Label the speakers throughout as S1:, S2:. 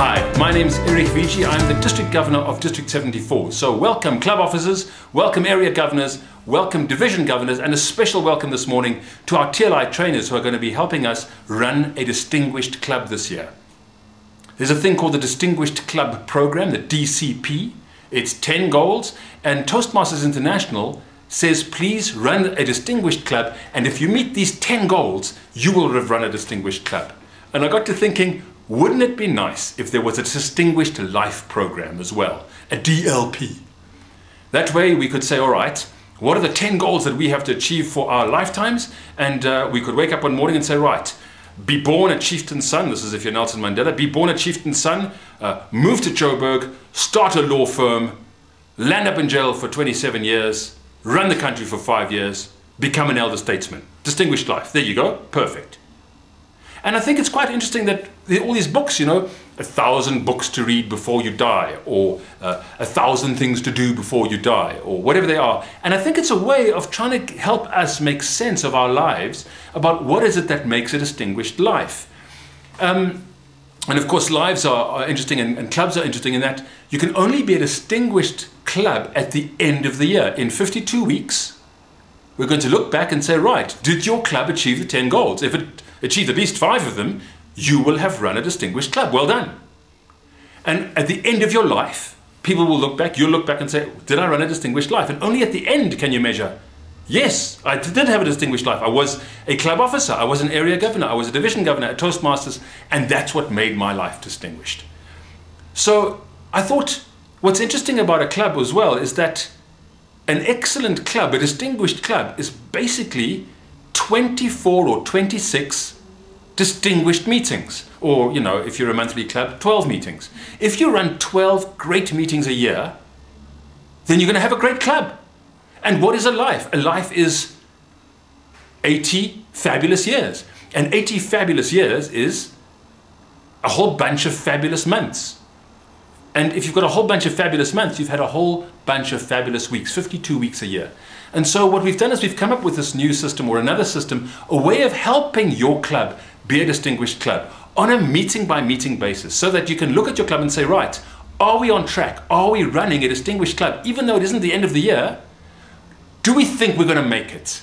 S1: Hi, my name is Eric Vici. I'm the District Governor of District 74. So welcome club officers, welcome area governors, welcome division governors, and a special welcome this morning to our TLI trainers who are going to be helping us run a distinguished club this year. There's a thing called the Distinguished Club Program, the DCP. It's 10 goals, and Toastmasters International says please run a distinguished club, and if you meet these 10 goals, you will have run a distinguished club. And I got to thinking, wouldn't it be nice if there was a distinguished life program as well, a DLP? That way we could say, all right, what are the 10 goals that we have to achieve for our lifetimes? And we could wake up one morning and say, right, be born a chieftain's son. This is if you're Nelson Mandela. Be born a chieftain's son, move to Joburg, start a law firm, land up in jail for 27 years, run the country for 5 years, become an elder statesman. Distinguished life. There you go. Perfect. And I think it's quite interesting that all these books, 1,000 books to read before you die, or 1,000 things to do before you die, or whatever they are. And I think it's a way of trying to help us make sense of our lives about what is it that makes a distinguished life. And of course, lives are interesting, and clubs are interesting in that you can only be a distinguished club at the end of the year. In 52 weeks, we're going to look back and say, right, did your club achieve the 10 goals? If it achieved at least 5 of them, you will have run a distinguished club. Well done. And at the end of your life, people will look back, you'll look back and say, did I run a distinguished life? And only at the end can you measure, yes, I did have a distinguished life. I was a club officer, I was an area governor, I was a division governor at Toastmasters, and that's what made my life distinguished. So I thought what's interesting about a club as well is that an excellent club, a distinguished club, is basically 24 or 26 distinguished meetings, or if you're a monthly club, 12 meetings. If you run 12 great meetings a year, then you're going to have a great club. And what is a life? A life is 80 fabulous years, and 80 fabulous years is a whole bunch of fabulous months. And if you've got a whole bunch of fabulous months, you've had a whole bunch of fabulous weeks, 52 weeks a year. And so what we've done is we've come up with this new system, or another system, a way of helping your club be a distinguished club on a meeting by meeting basis, so that you can look at your club and say, right, are we on track? Are we running a distinguished club? Even though it isn't the end of the year, do we think we're going to make it?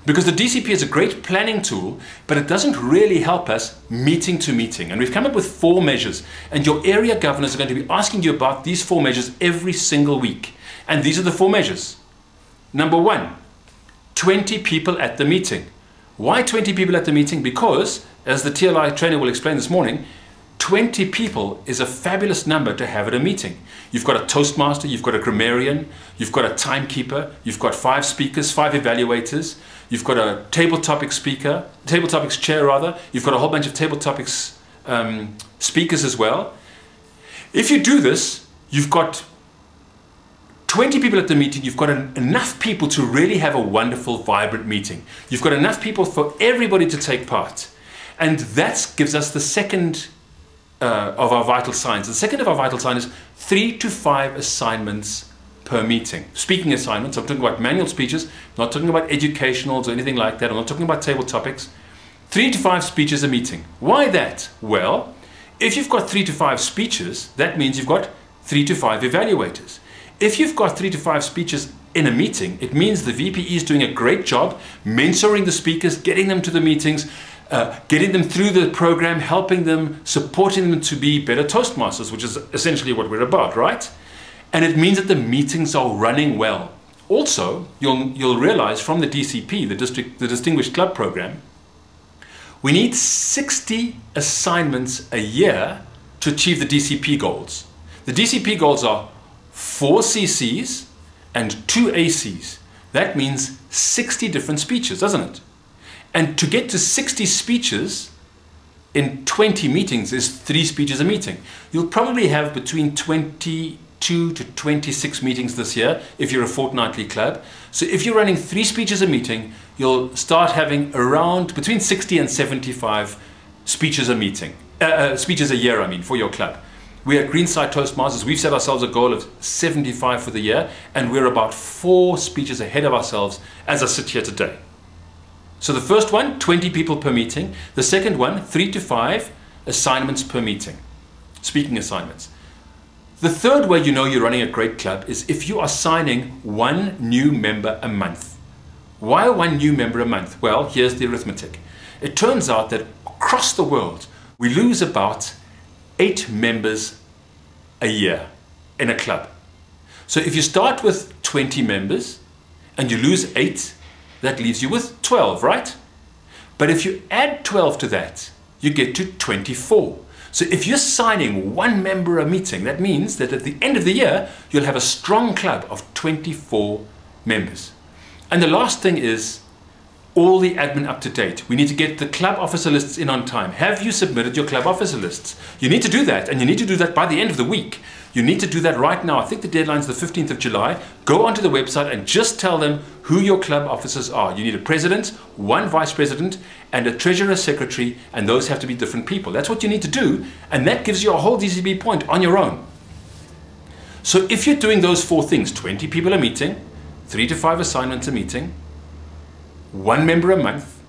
S1: Because the DCP is a great planning tool, but it doesn't really help us meeting to meeting. And we've come up with 4 measures, and your area governors are going to be asking you about these 4 measures every single week. And these are the 4 measures. Number 1, 20 people at the meeting. Why 20 people at the meeting? Because, as the TLI trainer will explain this morning, 20 people is a fabulous number to have at a meeting. You've got a Toastmaster, you've got a grammarian, you've got a timekeeper, you've got 5 speakers, 5 evaluators, you've got a table topics chair rather, you've got a whole bunch of table topics speakers as well. If you do this, you've got 20 people at the meeting, you've got enough people to really have a wonderful, vibrant meeting. You've got enough people for everybody to take part. And that gives us the second of our vital signs. The second of our vital sign is 3 to 5 assignments per meeting. Speaking assignments, I'm talking about manual speeches, I'm not talking about educationals or anything like that, I'm not talking about table topics. 3 to 5 speeches a meeting. Why that? Well, if you've got 3 to 5 speeches, that means you've got 3 to 5 evaluators. If you've got 3 to 5 speeches in a meeting, it means the VPE is doing a great job mentoring the speakers, getting them to the meetings, getting them through the program, helping them, supporting them to be better Toastmasters, which is essentially what we're about, right? And it means that the meetings are running well. Also, you'll realize from the DCP, the Distinguished Club Program, we need 60 assignments a year to achieve the DCP goals. The DCP goals are 4 CCs and 2 ACs. That means 60 different speeches, doesn't it? And to get to 60 speeches in 20 meetings is 3 speeches a meeting. You'll probably have between 22 to 26 meetings this year if you're a fortnightly club. So if you're running 3 speeches a meeting, you'll start having around between 60 and 75 speeches a meeting, speeches a year, for your club. We at Greenside Toastmasters, we've set ourselves a goal of 75 for the year, and we're about 4 speeches ahead of ourselves as I sit here today. So the first one, 20 people per meeting. The second one, 3 to 5 assignments per meeting. speaking assignments. The third way you know you're running a great club is if you are signing one new member a month. Why one new member a month? Well, here's the arithmetic. It turns out that across the world, we lose about 8 members a year in a club. So if you start with 20 members and you lose 8, that leaves you with 12, right? But if you add 12 to that, you get to 24. So if you're signing one member a meeting, that means that at the end of the year, you'll have a strong club of 24 members. And the last thing is all the admin up to date. We need to get the club officer lists in on time. Have you submitted your club officer lists? You need to do that, and you need to do that by the end of the week. You need to do that right now. I think the deadline's the 15th of July. Go onto the website and just tell them who your club officers are. You need a president, one vice president, and a treasurer secretary, and those have to be different people. That's what you need to do, and that gives you a whole DCB point on your own. So if you're doing those 4 things, 20 people a meeting, 3 to 5 assignments a meeting, 1 member a month,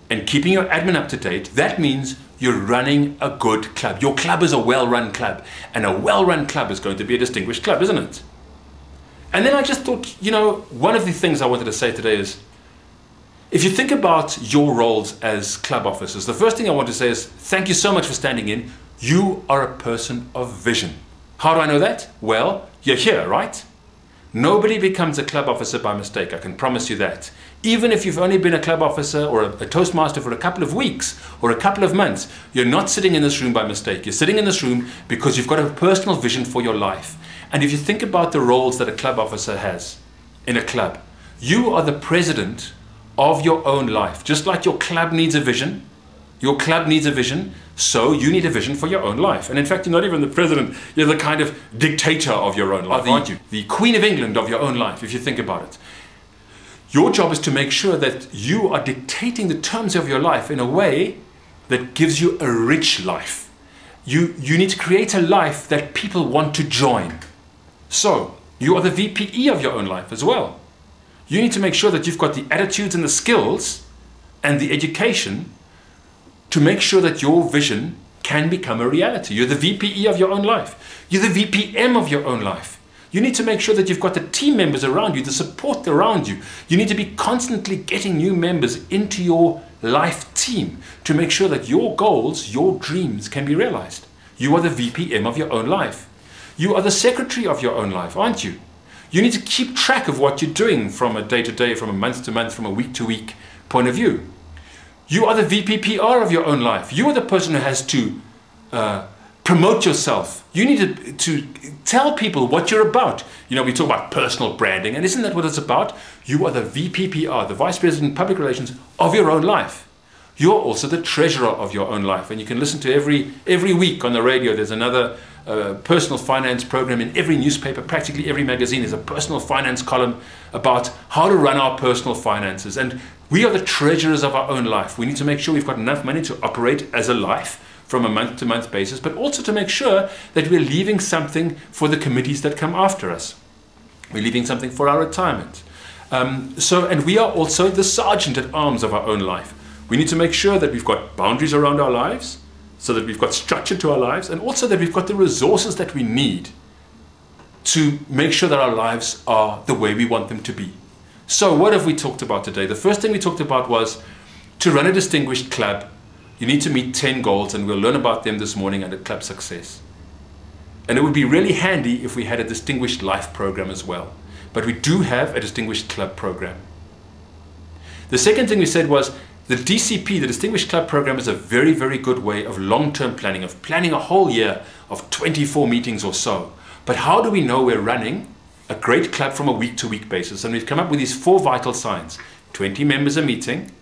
S1: and keeping your admin up to date, that means you're running a good club. Your club is a well-run club, and a well-run club is going to be a distinguished club, isn't it? And then I just thought, you know, one of the things I wanted to say today is, if you think about your roles as club officers, the first thing I want to say is, thank you so much for standing in. You are a person of vision. How do I know that? Well, you're here, right? Nobody becomes a club officer by mistake, I can promise you that. Even if you've only been a club officer or a Toastmaster for a couple of weeks or a couple of months, you're not sitting in this room by mistake. You're sitting in this room because you've got a personal vision for your life. And if you think about the roles that a club officer has in a club, you are the president of your own life. Just like your club needs a vision, your club needs a vision, so you need a vision for your own life. And in fact, you're not even the president, you're the kind of dictator of your own life, aren't you? The Queen of England of your own life, if you think about it. Your job is to make sure that you are dictating the terms of your life in a way that gives you a rich life. You need to create a life that people want to join. So, you are the VPE of your own life as well. You need to make sure that you've got the attitudes and the skills and the education to make sure that your vision can become a reality. You're the VPE of your own life. You're the VPM of your own life. You need to make sure that you've got the team members around you, the support around you. You need to be constantly getting new members into your life team to make sure that your goals, your dreams can be realized. You are the VPM of your own life. You are the secretary of your own life, aren't you? You need to keep track of what you're doing from a day-to-day, from a month-to-month, from a week-to-week point of view. You are the VPPR of your own life. You are the person who has to promote yourself. You need to tell people what you're about. You know, we talk about personal branding, and isn't that what it's about? You are the VPPR, the Vice President of Public Relations of your own life. You're also the treasurer of your own life, and you can listen to every week on the radio. There's another personal finance program in every newspaper, practically every magazine. There's a personal finance column about how to run our personal finances, and we are the treasurers of our own life. We need to make sure we've got enough money to operate as a life from a month-to-month basis, but also to make sure that we're leaving something for the committees that come after us. We're leaving something for our retirement. And we are also the sergeant at arms of our own life. We need to make sure that we've got boundaries around our lives, so that we've got structure to our lives, and also that we've got the resources that we need to make sure that our lives are the way we want them to be. So what have we talked about today? The first thing we talked about was to run a distinguished club, you need to meet 10 goals, and we'll learn about them this morning under Club Success. And it would be really handy if we had a distinguished life program as well. But we do have a distinguished club program. The second thing we said was the DCP, the Distinguished Club Program, is a very, very good way of long-term planning, of planning a whole year of 24 meetings or so. But how do we know we're running a great club from a week-to-week basis? And we've come up with these 4 vital signs. 20 members a meeting,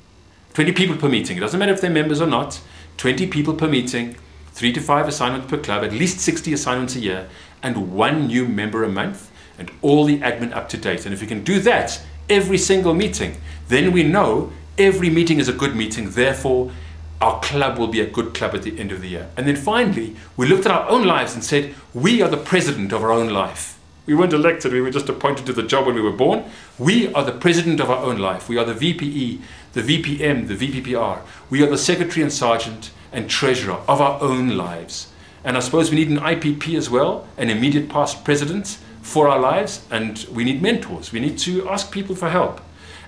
S1: 20 people per meeting. It doesn't matter if they're members or not. 20 people per meeting, 3 to 5 assignments per club, at least 60 assignments a year, and 1 new member a month, and all the admin up to date. And if we can do that every single meeting, then we know every meeting is a good meeting, therefore our club will be a good club at the end of the year. And then finally, we looked at our own lives and said, we are the president of our own life. We weren't elected, we were just appointed to the job when we were born. We are the president of our own life. We are the VPE, the VPM, the VPPR. We are the secretary and sergeant and treasurer of our own lives. And I suppose we need an IPP as well, an immediate past president for our lives, and we need mentors. We need to ask people for help.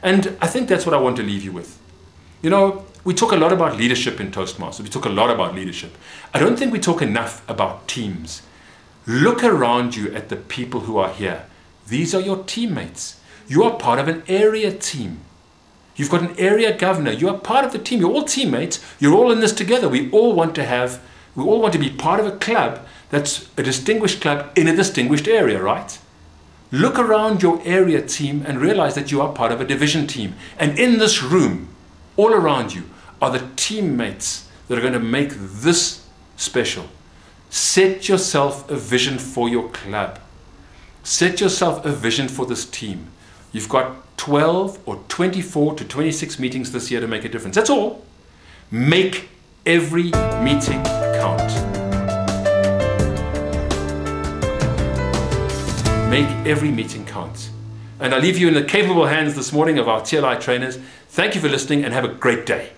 S1: And I think that's what I want to leave you with. You know, we talk a lot about leadership in Toastmasters. We talk a lot about leadership. I don't think we talk enough about teams. Look around you at the people who are here. These are your teammates. You are part of an area team. You've got an area governor. You are part of the team. You're all teammates. You're all in this together. We all want to be part of a club that's a distinguished club in a distinguished area, right? Look around your area team and realize that you are part of a division team. And in this room, all around you, are the teammates that are going to make this special. Set yourself a vision for your club. Set yourself a vision for this team. You've got 12 or 24 to 26 meetings this year to make a difference. That's all. Make every meeting count. Make every meeting count. And I leave you in the capable hands this morning of our TLI trainers. Thank you for listening and have a great day.